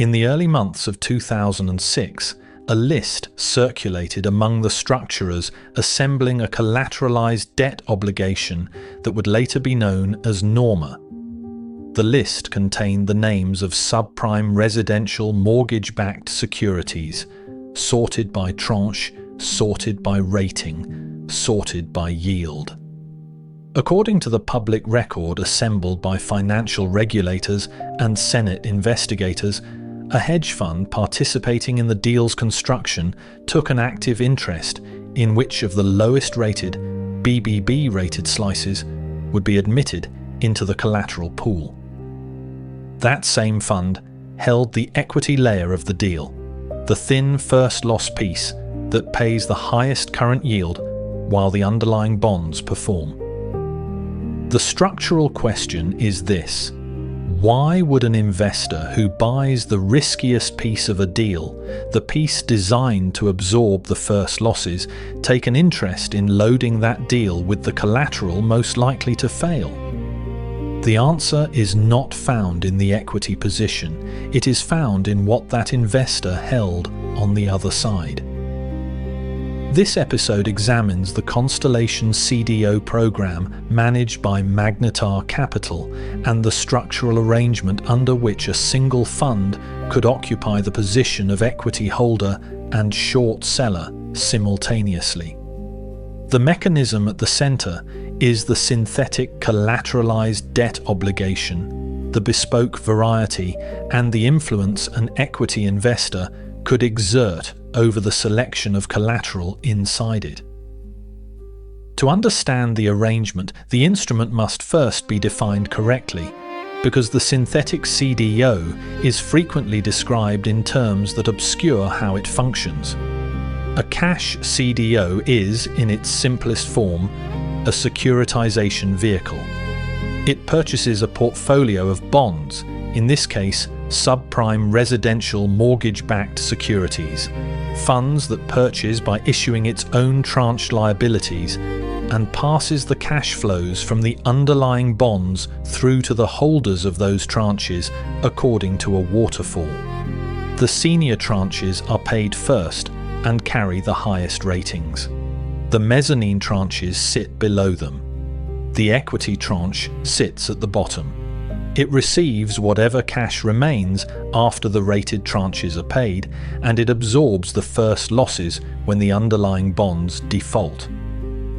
In the early months of 2006, a list circulated among the structurers assembling a collateralized debt obligation that would later be known as Norma. The list contained the names of subprime residential mortgage-backed securities, sorted by tranche, sorted by rating, sorted by yield. According to the public record assembled by financial regulators and Senate investigators, a hedge fund participating in the deal's construction took an active interest in which of the lowest-rated, BBB-rated slices would be admitted into the collateral pool. That same fund held the equity layer of the deal, the thin first loss piece that pays the highest current yield while the underlying bonds perform. The structural question is this: why would an investor who buys the riskiest piece of a deal, the piece designed to absorb the first losses, take an interest in loading that deal with the collateral most likely to fail? The answer is not found in the equity position. It is found in what that investor held on the other side. This episode examines the Constellation CDO program managed by Magnetar Capital and the structural arrangement under which a single fund could occupy the position of equity holder and short seller simultaneously. The mechanism at the center is the synthetic collateralized debt obligation, the bespoke variety, and the influence an equity investor could exert over the selection of collateral inside it. To understand the arrangement, the instrument must first be defined correctly, because the synthetic CDO is frequently described in terms that obscure how it functions. A cash CDO is, in its simplest form, a securitization vehicle. It purchases a portfolio of bonds, in this case, subprime residential mortgage-backed securities, funds that purchase by issuing its own tranche liabilities, and passes the cash flows from the underlying bonds through to the holders of those tranches according to a waterfall. The senior tranches are paid first and carry the highest ratings. The mezzanine tranches sit below them. The equity tranche sits at the bottom. It receives whatever cash remains after the rated tranches are paid, and it absorbs the first losses when the underlying bonds default.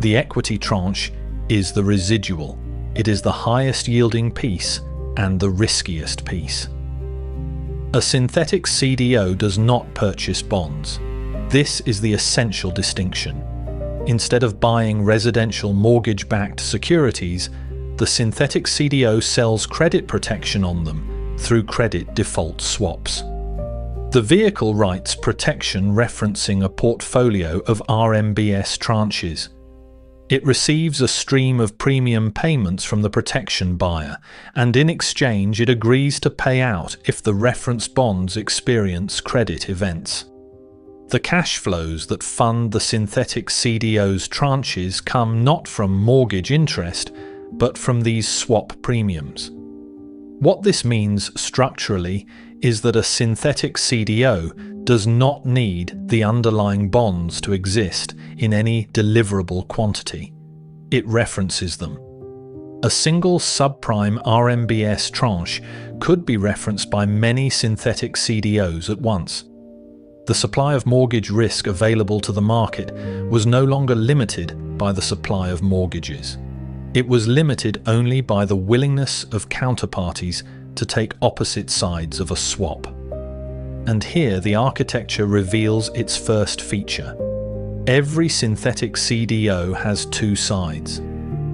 The equity tranche is the residual. It is the highest yielding piece and the riskiest piece. A synthetic CDO does not purchase bonds. This is the essential distinction. Instead of buying residential mortgage-backed securities, the synthetic CDO sells credit protection on them through credit default swaps. The vehicle writes protection referencing a portfolio of RMBS tranches. It receives a stream of premium payments from the protection buyer, and in exchange it agrees to pay out if the reference bonds experience credit events. The cash flows that fund the synthetic CDO's tranches come not from mortgage interest, but from these swap premiums. What this means structurally is that a synthetic CDO does not need the underlying bonds to exist in any deliverable quantity. It references them. A single subprime RMBS tranche could be referenced by many synthetic CDOs at once. The supply of mortgage risk available to the market was no longer limited by the supply of mortgages. It was limited only by the willingness of counterparties to take opposite sides of a swap. And here the architecture reveals its first feature. Every synthetic CDO has two sides: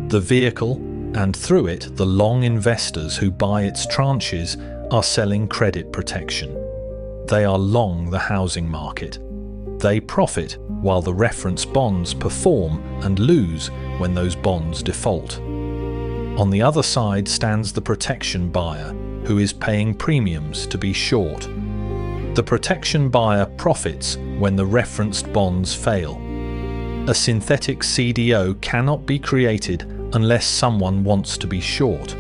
the vehicle, and through it the long investors who buy its tranches are selling credit protection. They are long the housing market. They profit while the reference bonds perform and lose when those bonds default. On the other side stands the protection buyer, who is paying premiums to be short. The protection buyer profits when the referenced bonds fail. A synthetic CDO cannot be created unless someone wants to be short.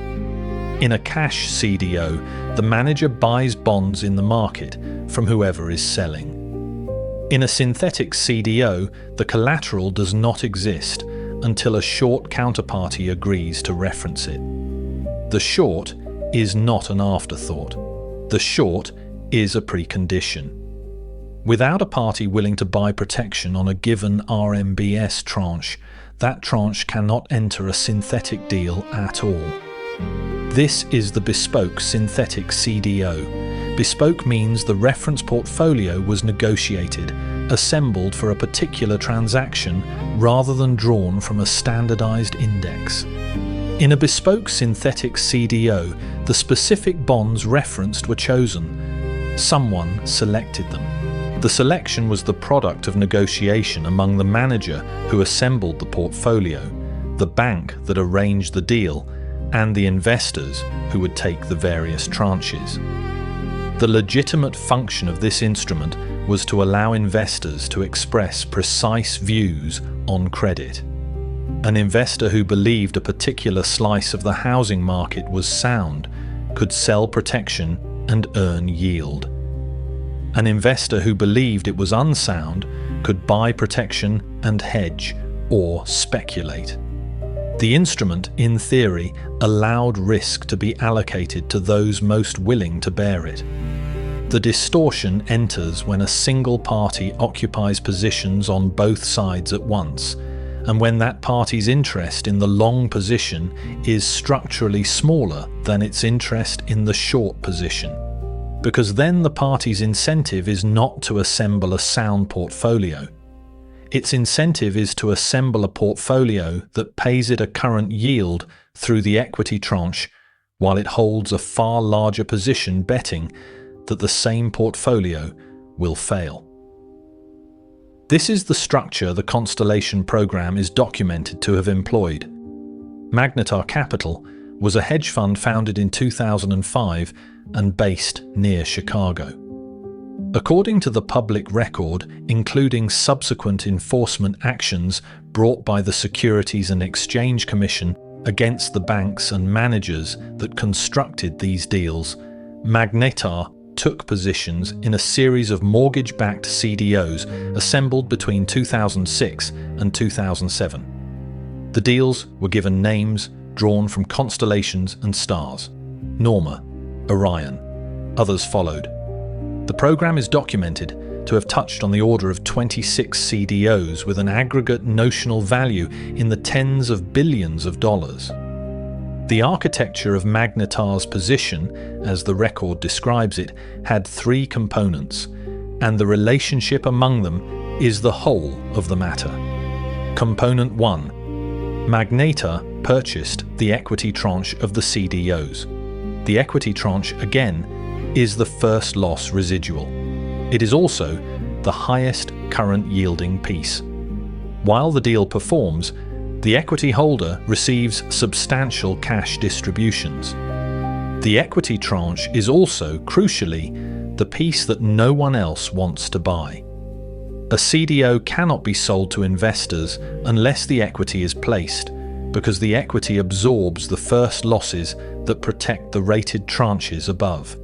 In a cash CDO, the manager buys bonds in the market from whoever is selling. In a synthetic CDO, the collateral does not exist until a short counterparty agrees to reference it. The short is not an afterthought. The short is a precondition. Without a party willing to buy protection on a given RMBS tranche, that tranche cannot enter a synthetic deal at all. This is the bespoke synthetic CDO. Bespoke means the reference portfolio was negotiated, assembled for a particular transaction rather than drawn from a standardized index. In a bespoke synthetic CDO, the specific bonds referenced were chosen. Someone selected them. The selection was the product of negotiation among the manager who assembled the portfolio, the bank that arranged the deal, and the investors who would take the various tranches. The legitimate function of this instrument was to allow investors to express precise views on credit. An investor who believed a particular slice of the housing market was sound could sell protection and earn yield. An investor who believed it was unsound could buy protection and hedge or speculate. The instrument, in theory, allowed risk to be allocated to those most willing to bear it. The distortion enters when a single party occupies positions on both sides at once, and when that party's interest in the long position is structurally smaller than its interest in the short position. Because then the party's incentive is not to assemble a sound portfolio. Its incentive is to assemble a portfolio that pays it a current yield through the equity tranche, while it holds a far larger position betting that the same portfolio will fail. This is the structure the Constellation program is documented to have employed. Magnetar Capital was a hedge fund founded in 2005 and based near Chicago. According to the public record, including subsequent enforcement actions brought by the Securities and Exchange Commission against the banks and managers that constructed these deals, Magnetar took positions in a series of mortgage-backed CDOs assembled between 2006 and 2007. The deals were given names drawn from constellations and stars: Norma, Orion. Others followed. The program is documented to have touched on the order of 26 CDOs with an aggregate notional value in the tens of billions of dollars. The architecture of Magnetar's position, as the record describes it, had three components, and the relationship among them is the whole of the matter. Component 1. Magnetar purchased the equity tranche of the CDOs. The equity tranche, again, is the first loss residual. It is also the highest current yielding piece. While the deal performs, the equity holder receives substantial cash distributions. The equity tranche is also, crucially, the piece that no one else wants to buy. A CDO cannot be sold to investors unless the equity is placed, because the equity absorbs the first losses that protect the rated tranches above.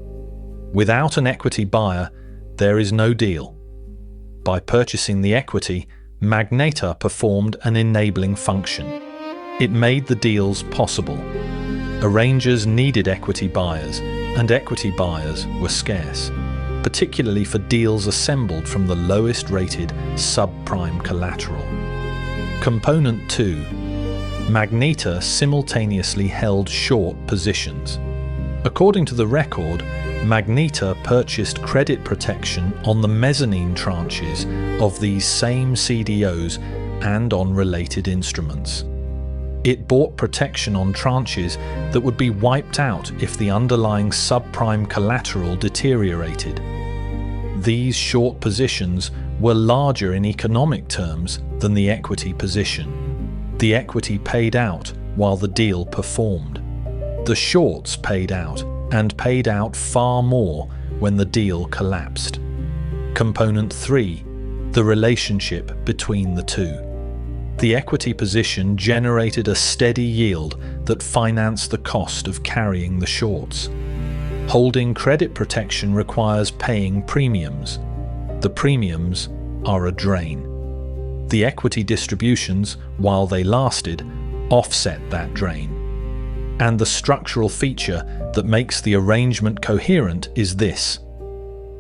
Without an equity buyer, there is no deal. By purchasing the equity, Magnetar performed an enabling function. It made the deals possible. Arrangers needed equity buyers, and equity buyers were scarce, particularly for deals assembled from the lowest-rated subprime collateral. Component 2. Magnetar simultaneously held short positions. According to the record, Magnetar purchased credit protection on the mezzanine tranches of these same CDOs and on related instruments. It bought protection on tranches that would be wiped out if the underlying subprime collateral deteriorated. These short positions were larger in economic terms than the equity position. The equity paid out while the deal performed. The shorts paid out, and paid out far more when the deal collapsed. Component 3. The relationship between the two. The equity position generated a steady yield that financed the cost of carrying the shorts. Holding credit protection requires paying premiums. The premiums are a drain. The equity distributions, while they lasted, offset that drain. And the structural feature that makes the arrangement coherent is this: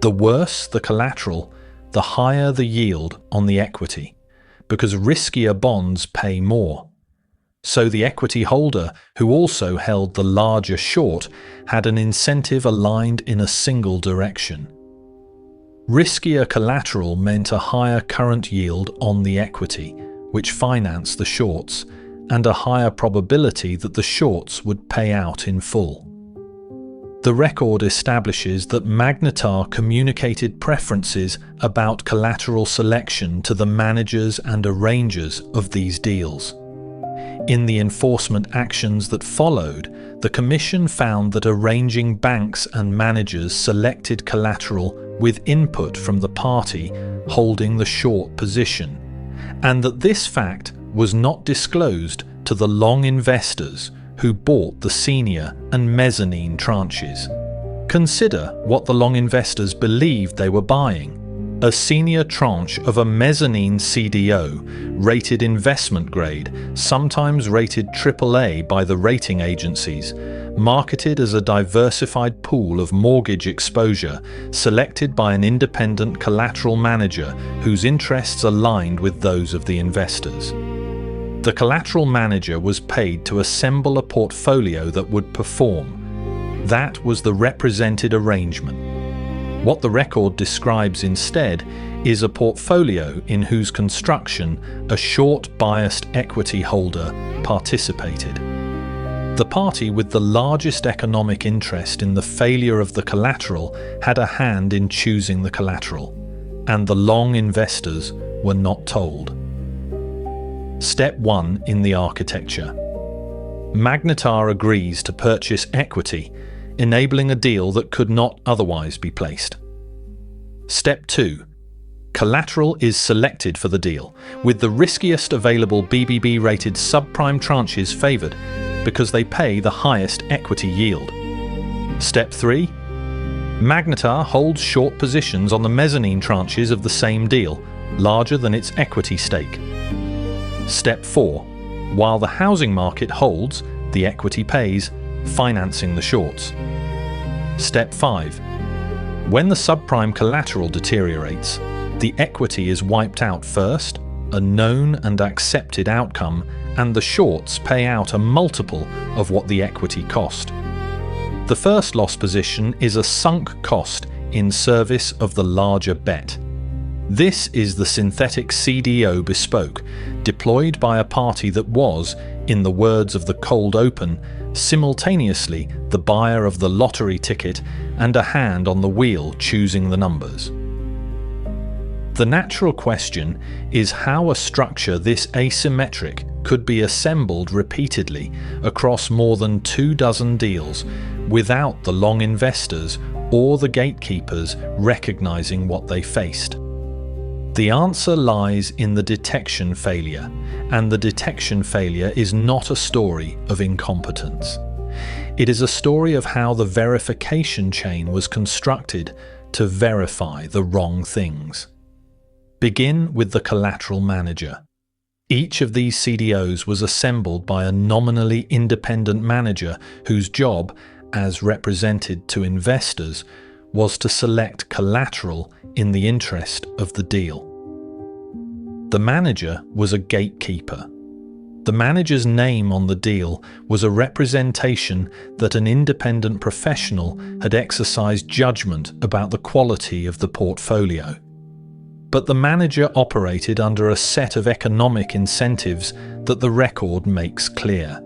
the worse the collateral, the higher the yield on the equity, because riskier bonds pay more. So the equity holder, who also held the larger short, had an incentive aligned in a single direction. Riskier collateral meant a higher current yield on the equity, which financed the shorts, and a higher probability that the shorts would pay out in full. The record establishes that Magnetar communicated preferences about collateral selection to the managers and arrangers of these deals. In the enforcement actions that followed, the Commission found that arranging banks and managers selected collateral with input from the party holding the short position, and that this fact was not disclosed to the long investors who bought the senior and mezzanine tranches. Consider what the long investors believed they were buying: a senior tranche of a mezzanine CDO, rated investment grade, sometimes rated AAA by the rating agencies, marketed as a diversified pool of mortgage exposure, selected by an independent collateral manager whose interests aligned with those of the investors. The collateral manager was paid to assemble a portfolio that would perform. That was the represented arrangement. What the record describes instead is a portfolio in whose construction a short-biased equity holder participated. The party with the largest economic interest in the failure of the collateral had a hand in choosing the collateral, and the long investors were not told. Step 1 in the architecture. Magnetar agrees to purchase equity, enabling a deal that could not otherwise be placed. Step 2. Collateral is selected for the deal, with the riskiest available BBB-rated subprime tranches favoured because they pay the highest equity yield. Step 3. Magnetar holds short positions on the mezzanine tranches of the same deal, larger than its equity stake. Step 4. While the housing market holds, the equity pays, financing the shorts. Step 5. When the subprime collateral deteriorates, the equity is wiped out first, a known and accepted outcome, and the shorts pay out a multiple of what the equity cost. The first loss position is a sunk cost in service of the larger bet. This is the synthetic CDO Bespoke, deployed by a party that was, in the words of the cold open, simultaneously the buyer of the lottery ticket and a hand on the wheel choosing the numbers. The natural question is how a structure this asymmetric could be assembled repeatedly across more than 24 deals without the long investors or the gatekeepers recognizing what they faced. The answer lies in the detection failure, and the detection failure is not a story of incompetence. It is a story of how the verification chain was constructed to verify the wrong things. Begin with the collateral manager. Each of these CDOs was assembled by a nominally independent manager whose job, as represented to investors, was to select collateral in the interest of the deal. The manager was a gatekeeper. The manager's name on the deal was a representation that an independent professional had exercised judgment about the quality of the portfolio. But the manager operated under a set of economic incentives that the record makes clear.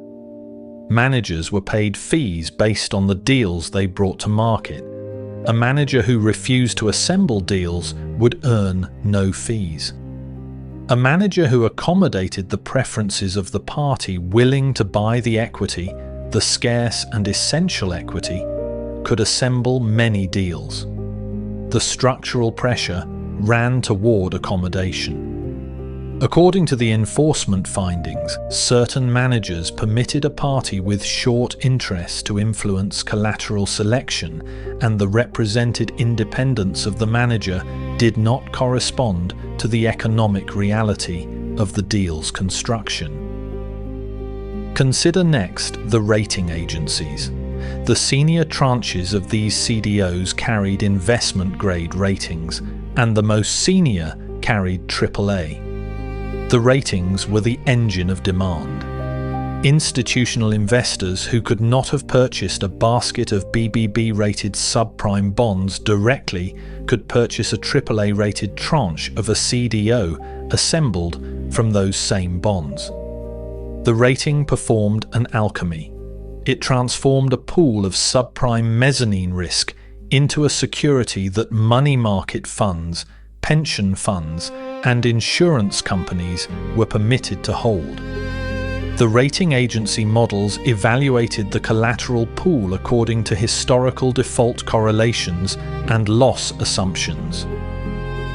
Managers were paid fees based on the deals they brought to market. A manager who refused to assemble deals would earn no fees. A manager who accommodated the preferences of the party willing to buy the equity, the scarce and essential equity, could assemble many deals. The structural pressure ran toward accommodation. According to the enforcement findings, certain managers permitted a party with short interest to influence collateral selection, and the represented independence of the manager did not correspond to the economic reality of the deal's construction. Consider next the rating agencies. The senior tranches of these CDOs carried investment-grade ratings, and the most senior carried AAA. The ratings were the engine of demand. Institutional investors who could not have purchased a basket of BBB-rated subprime bonds directly could purchase a AAA-rated tranche of a CDO assembled from those same bonds. The rating performed an alchemy. It transformed a pool of subprime mezzanine risk into a security that money market funds, pension funds, and insurance companies were permitted to hold. The rating agency models evaluated the collateral pool according to historical default correlations and loss assumptions.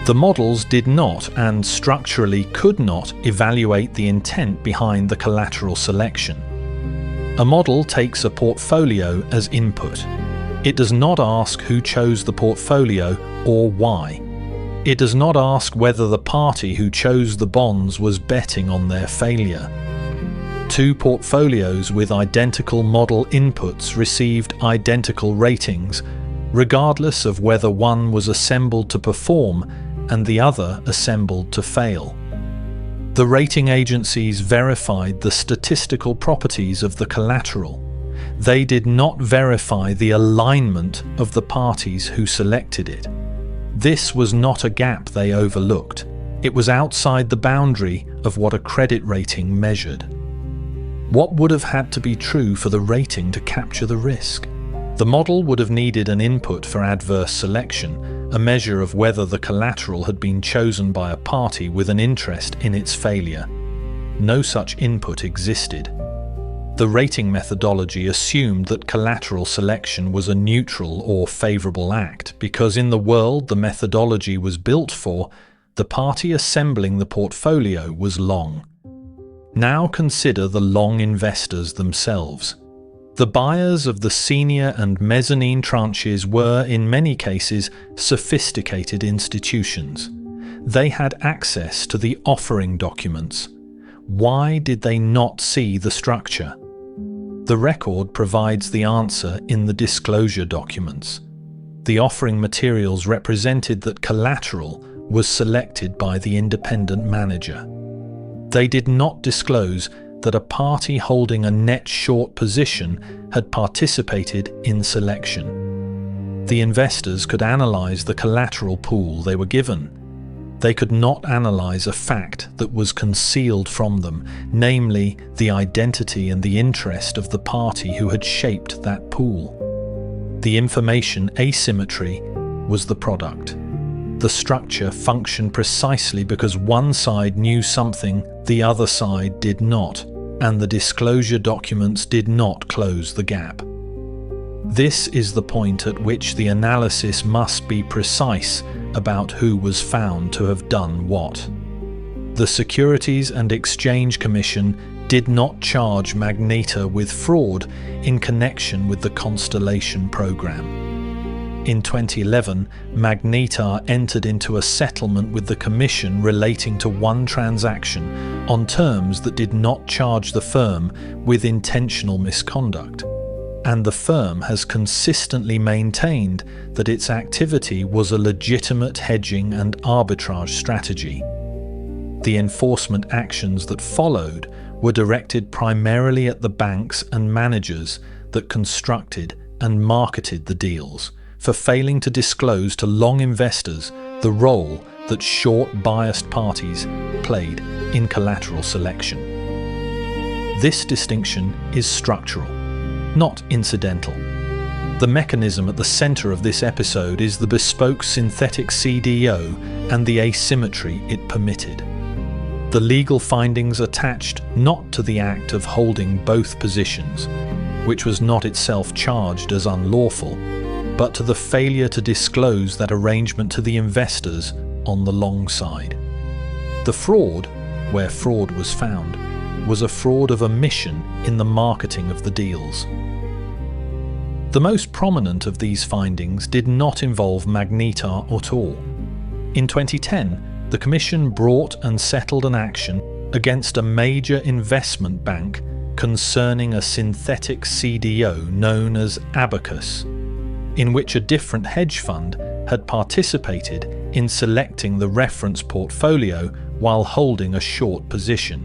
The models did not and structurally could not evaluate the intent behind the collateral selection. A model takes a portfolio as input. It does not ask who chose the portfolio or why. It does not ask whether the party who chose the bonds was betting on their failure. Two portfolios with identical model inputs received identical ratings, regardless of whether one was assembled to perform and the other assembled to fail. The rating agencies verified the statistical properties of the collateral. They did not verify the alignment of the parties who selected it. This was not a gap they overlooked. It was outside the boundary of what a credit rating measured. What would have had to be true for the rating to capture the risk? The model would have needed an input for adverse selection, a measure of whether the collateral had been chosen by a party with an interest in its failure. No such input existed. The rating methodology assumed that collateral selection was a neutral or favorable act because in the world the methodology was built for, the party assembling the portfolio was long. Now consider the long investors themselves. The buyers of the senior and mezzanine tranches were, in many cases, sophisticated institutions. They had access to the offering documents. Why did they not see the structure? The record provides the answer in the disclosure documents. The offering materials represented that collateral was selected by the independent manager. They did not disclose that a party holding a net short position had participated in selection. The investors could analyze the collateral pool they were given. They could not analyze a fact that was concealed from them, namely the identity and the interest of the party who had shaped that pool. The information asymmetry was the product. The structure functioned precisely because one side knew something the other side did not, and the disclosure documents did not close the gap. This is the point at which the analysis must be precise about who was found to have done what. The Securities and Exchange Commission did not charge Magnetar with fraud in connection with the Constellation program. In 2011, Magnetar entered into a settlement with the Commission relating to one transaction on terms that did not charge the firm with intentional misconduct. And the firm has consistently maintained that its activity was a legitimate hedging and arbitrage strategy. The enforcement actions that followed were directed primarily at the banks and managers that constructed and marketed the deals, for failing to disclose to long investors the role that short-biased parties played in collateral selection. This distinction is structural, not incidental. The mechanism at the center of this episode is the bespoke synthetic CDO and the asymmetry it permitted. The legal findings attached not to the act of holding both positions, which was not itself charged as unlawful, but to the failure to disclose that arrangement to the investors on the long side. The fraud where fraud was found was a fraud of omission in the marketing of the deals. The most prominent of these findings did not involve Magnetar at all. In 2010, the Commission brought and settled an action against a major investment bank concerning a synthetic CDO known as Abacus, in which a different hedge fund had participated in selecting the reference portfolio while holding a short position,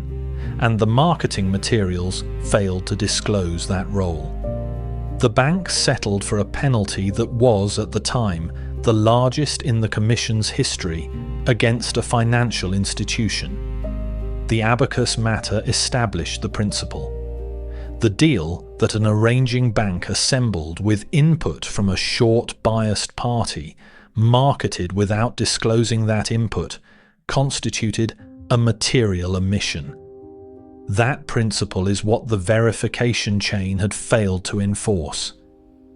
and the marketing materials failed to disclose that role. The bank settled for a penalty that was, at the time, the largest in the Commission's history against a financial institution. The Abacus matter established the principle. The deal that an arranging bank assembled with input from a short biased party, marketed without disclosing that input, constituted a material omission. That principle is what the verification chain had failed to enforce.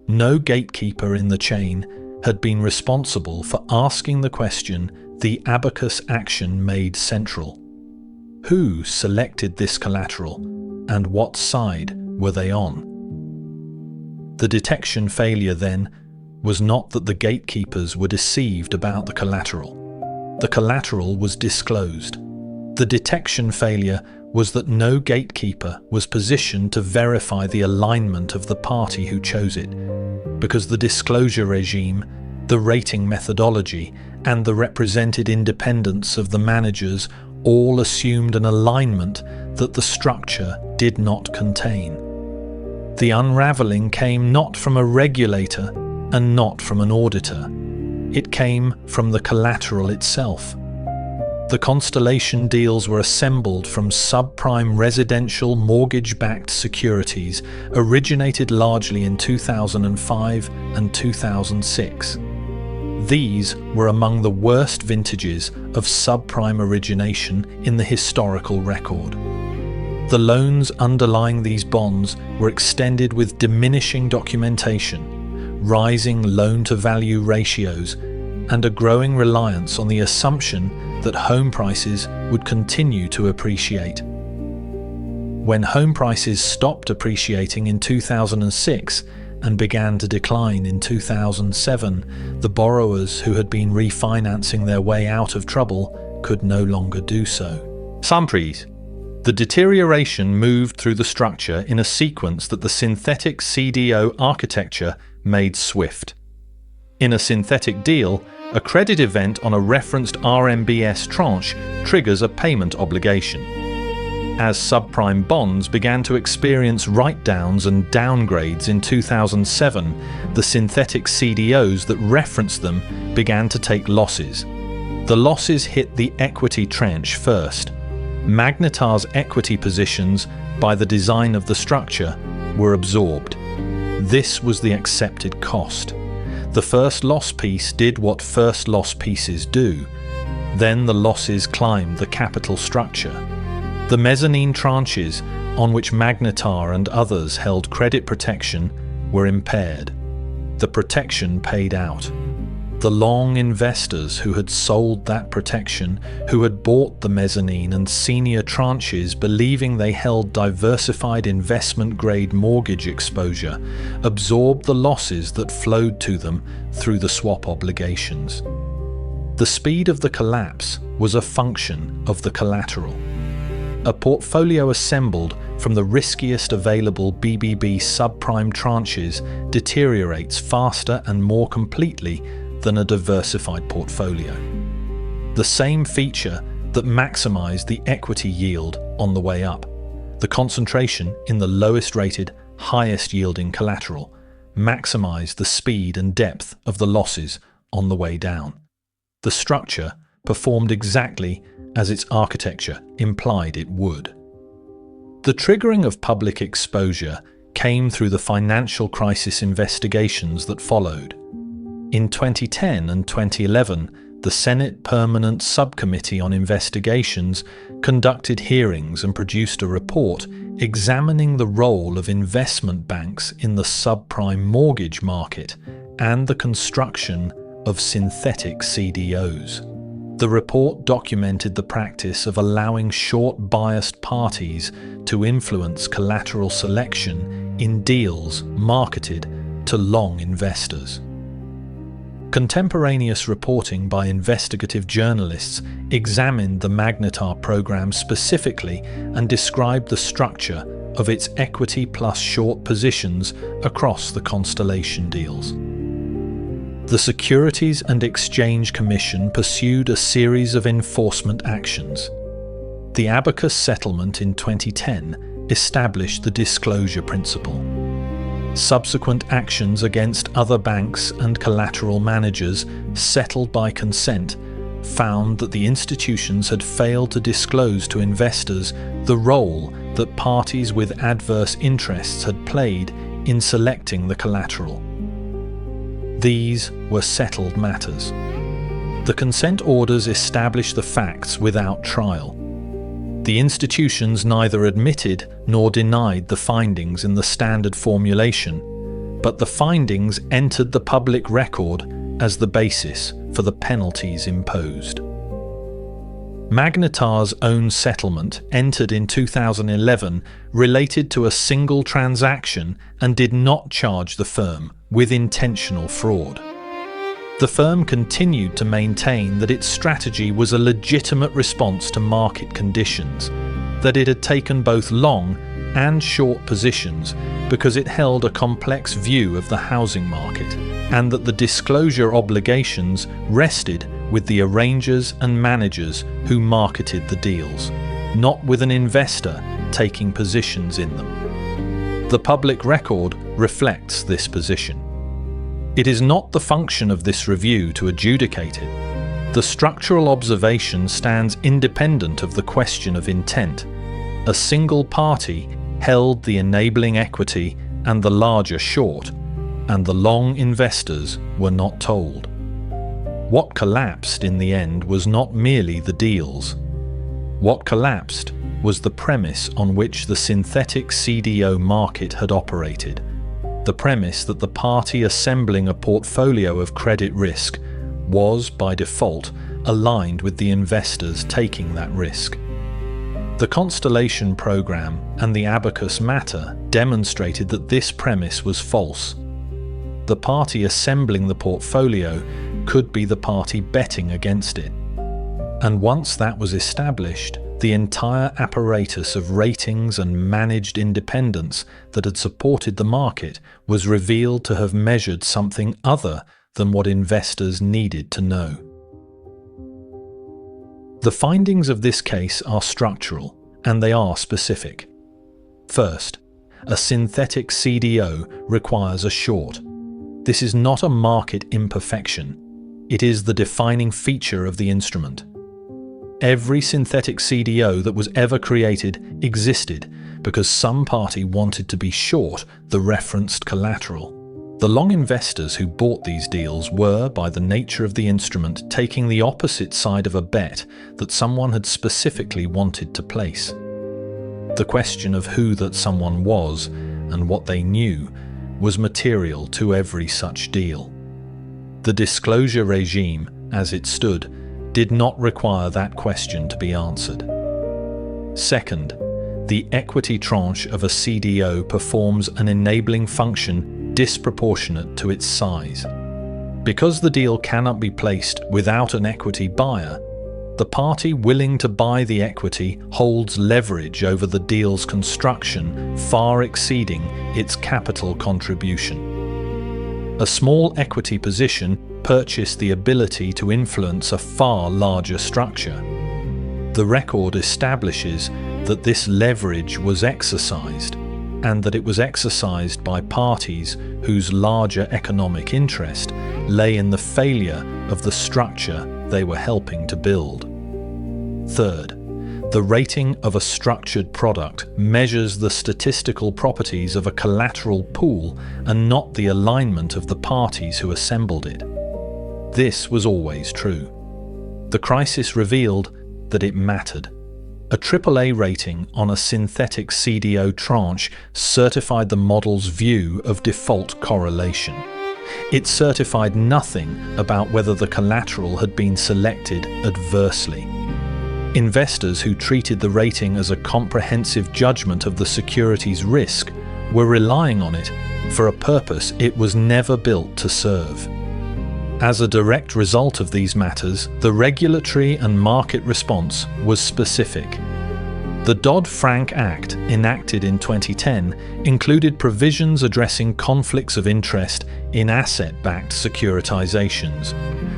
No gatekeeper in the chain had been responsible for asking the question the Abacus action made central. Who selected this collateral, and what side were they on? The detection failure, then, was not that the gatekeepers were deceived about the collateral. The collateral was disclosed. The detection failure was that no gatekeeper was positioned to verify the alignment of the party who chose it, because the disclosure regime, the rating methodology, and the represented independence of the managers all assumed an alignment that the structure did not contain. The unravelling came not from a regulator and not from an auditor. It came from the collateral itself. The Constellation deals were assembled from subprime residential mortgage-backed securities originated largely in 2005 and 2006. These were among the worst vintages of subprime origination in the historical record. The loans underlying these bonds were extended with diminishing documentation, rising loan-to-value ratios, and a growing reliance on the assumption that home prices would continue to appreciate. When home prices stopped appreciating in 2006 and began to decline in 2007, the borrowers who had been refinancing their way out of trouble could no longer do so. Summaries. The deterioration moved through the structure in a sequence that the synthetic CDO architecture made swift. In a synthetic deal, a credit event on a referenced RMBS tranche triggers a payment obligation. As subprime bonds began to experience write-downs and downgrades in 2007, the synthetic CDOs that referenced them began to take losses. The losses hit the equity tranche first. Magnetar's equity positions, by the design of the structure, were absorbed. This was the accepted cost. The first loss piece did what first loss pieces do. Then the losses climbed the capital structure. The mezzanine tranches, on which Magnetar and others held credit protection, were impaired. The protection paid out. The long investors who had sold that protection, who had bought the mezzanine and senior tranches believing they held diversified investment-grade mortgage exposure, absorbed the losses that flowed to them through the swap obligations. The speed of the collapse was a function of the collateral. A portfolio assembled from the riskiest available BBB subprime tranches deteriorates faster and more completely than a diversified portfolio. The same feature that maximized the equity yield on the way up, the concentration in the lowest rated, highest yielding collateral, maximized the speed and depth of the losses on the way down. The structure performed exactly as its architecture implied it would. The triggering of public exposure came through the financial crisis investigations that followed. In 2010 and 2011, the Senate Permanent Subcommittee on Investigations conducted hearings and produced a report examining the role of investment banks in the subprime mortgage market and the construction of synthetic CDOs. The report documented the practice of allowing short-biased parties to influence collateral selection in deals marketed to long investors. Contemporaneous reporting by investigative journalists examined the Magnetar program specifically and described the structure of its equity plus short positions across the Constellation deals. The Securities and Exchange Commission pursued a series of enforcement actions. The Abacus settlement in 2010 established the disclosure principle. Subsequent actions against other banks and collateral managers, settled by consent, found that the institutions had failed to disclose to investors the role that parties with adverse interests had played in selecting the collateral. These were settled matters. The consent orders established the facts without trial. The institutions neither admitted nor denied the findings in the standard formulation, but the findings entered the public record as the basis for the penalties imposed. Magnetar's own settlement, entered in 2011, related to a single transaction and did not charge the firm with intentional fraud. The firm continued to maintain that its strategy was a legitimate response to market conditions, that it had taken both long and short positions because it held a complex view of the housing market, and that the disclosure obligations rested with the arrangers and managers who marketed the deals, not with an investor taking positions in them. The public record reflects this position. It is not the function of this review to adjudicate it. The structural observation stands independent of the question of intent. A single party held the enabling equity and the larger short, and the long investors were not told. What collapsed in the end was not merely the deals. What collapsed was the premise on which the synthetic CDO market had operated. The premise that the party assembling a portfolio of credit risk was, by default, aligned with the investors taking that risk. The Constellation program and the Abacus matter demonstrated that this premise was false. The party assembling the portfolio could be the party betting against it. And once that was established, the entire apparatus of ratings and managed independence that had supported the market was revealed to have measured something other than what investors needed to know. The findings of this case are structural, and they are specific. First, a synthetic CDO requires a short. This is not a market imperfection. It is the defining feature of the instrument. Every synthetic CDO that was ever created existed because some party wanted to be short the referenced collateral. The long investors who bought these deals were, by the nature of the instrument, taking the opposite side of a bet that someone had specifically wanted to place. The question of who that someone was and what they knew was material to every such deal. The disclosure regime, as it stood, did not require that question to be answered. Second, the equity tranche of a CDO performs an enabling function disproportionate to its size. Because the deal cannot be placed without an equity buyer, the party willing to buy the equity holds leverage over the deal's construction far exceeding its capital contribution. A small equity position purchased the ability to influence a far larger structure. The record establishes that this leverage was exercised, and that it was exercised by parties whose larger economic interest lay in the failure of the structure they were helping to build. Third, the rating of a structured product measures the statistical properties of a collateral pool and not the alignment of the parties who assembled it. This was always true. The crisis revealed that it mattered. A AAA rating on a synthetic CDO tranche certified the model's view of default correlation. It certified nothing about whether the collateral had been selected adversely. Investors who treated the rating as a comprehensive judgment of the security's risk were relying on it for a purpose it was never built to serve. As a direct result of these matters, the regulatory and market response was specific. The Dodd-Frank Act, enacted in 2010, included provisions addressing conflicts of interest in asset-backed securitizations,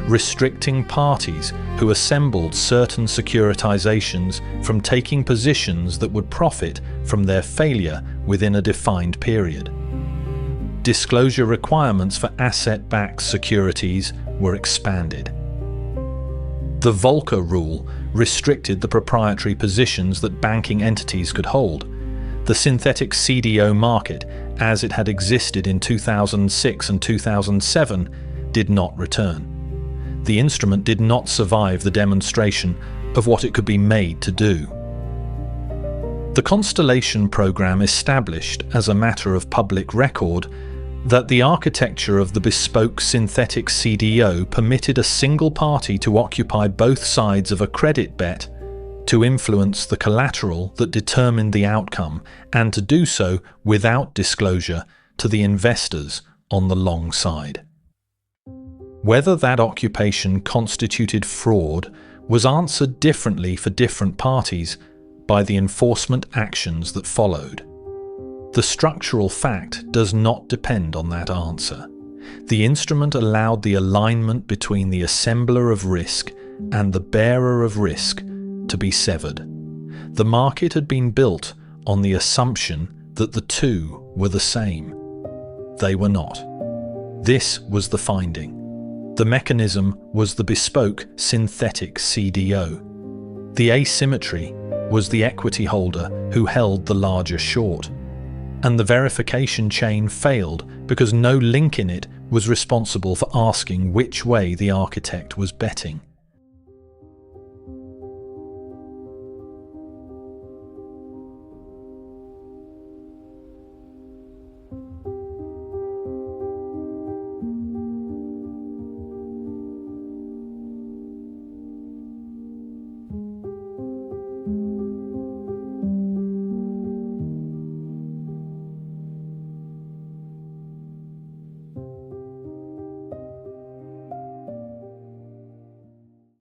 restricting parties who assembled certain securitizations from taking positions that would profit from their failure within a defined period. Disclosure requirements for asset-backed securities were expanded. The Volcker Rule restricted the proprietary positions that banking entities could hold. The synthetic CDO market, as it had existed in 2006 and 2007, did not return. The instrument did not survive the demonstration of what it could be made to do. The Constellation program established, as a matter of public record, that the architecture of the bespoke synthetic CDO permitted a single party to occupy both sides of a credit bet, to influence the collateral that determined the outcome, and to do so without disclosure to the investors on the long side. Whether that occupation constituted fraud was answered differently for different parties by the enforcement actions that followed. The structural fact does not depend on that answer. The instrument allowed the alignment between the assembler of risk and the bearer of risk to be severed. The market had been built on the assumption that the two were the same. They were not. This was the finding. The mechanism was the bespoke synthetic CDO. The asymmetry was the equity holder who held the larger short. And the verification chain failed because no link in it was responsible for asking which way the architect was betting.